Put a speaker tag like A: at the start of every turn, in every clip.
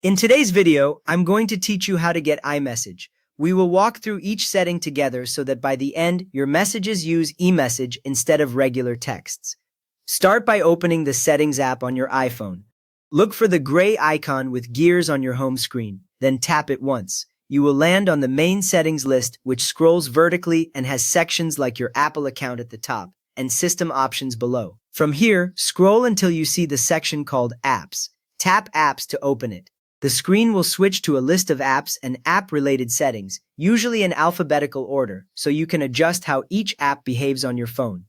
A: In today's video, I'm going to teach you how to get iMessage. We will walk through each setting together so that by the end, your messages use eMessage instead of regular texts. Start by opening the Settings app on your iPhone. Look for the gray icon with gears on your home screen, then tap it once. You will land on the main settings list, which scrolls vertically and has sections like your Apple account at the top and system options below. From here, scroll until you see the section called Apps. Tap Apps to open it. The screen will switch to a list of apps and app-related settings, usually in alphabetical order, so you can adjust how each app behaves on your phone.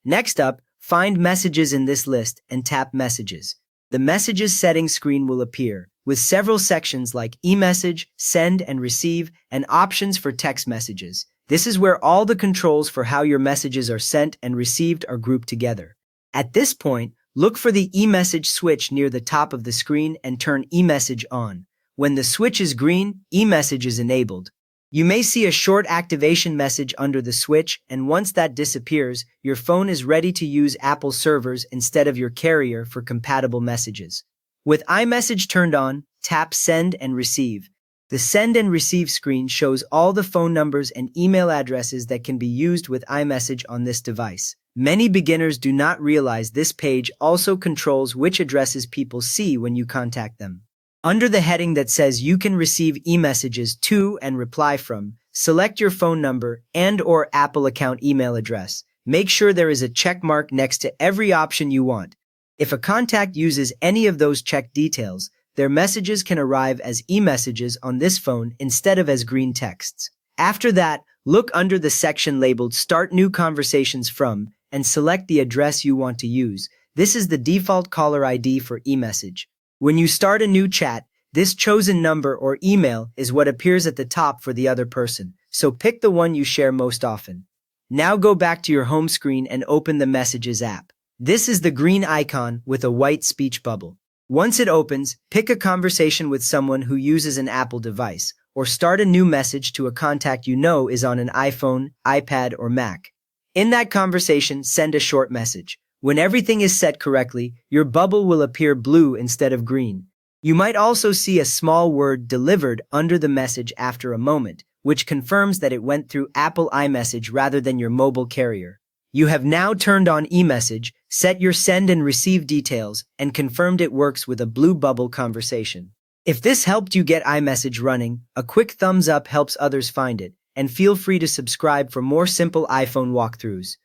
A: Next up, find Messages in this list and tap Messages. The Messages settings screen will appear, with several sections like eMessage, Send and Receive, and options for text messages. This is where all the controls for how your messages are sent and received are grouped together. At this point, look for the eMessage switch near the top of the screen and turn eMessage on. When the switch is green, eMessage is enabled. You may see a short activation message under the switch, and once that disappears, your phone is ready to use Apple servers instead of your carrier for compatible messages. With iMessage turned on, tap Send and Receive. The Send and Receive screen shows all the phone numbers and email addresses that can be used with iMessage on this device. Many beginners do not realize this page also controls which addresses people see when you contact them. Under the heading that says you can receive e-messages to and reply from, select your phone number and/or Apple account email address. Make sure there is a check mark next to every option you want. If a contact uses any of those checked details, their messages can arrive as e-messages on this phone instead of as green texts. After that, look under the section labeled Start New Conversations From and select the address you want to use. This is the default caller ID for eMessage. When you start a new chat, this chosen number or email is what appears at the top for the other person, so pick the one you share most often. Now go back to your home screen and open the Messages app. This is the green icon with a white speech bubble. Once it opens, pick a conversation with someone who uses an Apple device, or start a new message to a contact you know is on an iPhone, iPad, or Mac. In that conversation, send a short message. When everything is set correctly, your bubble will appear blue instead of green. You might also see a small word delivered under the message after a moment, which confirms that it went through Apple iMessage rather than your mobile carrier. You have now turned on eMessage, set your send and receive details, and confirmed it works with a blue bubble conversation. If this helped you get iMessage running, a quick thumbs up helps others find it, and feel free to subscribe for more simple iPhone walkthroughs.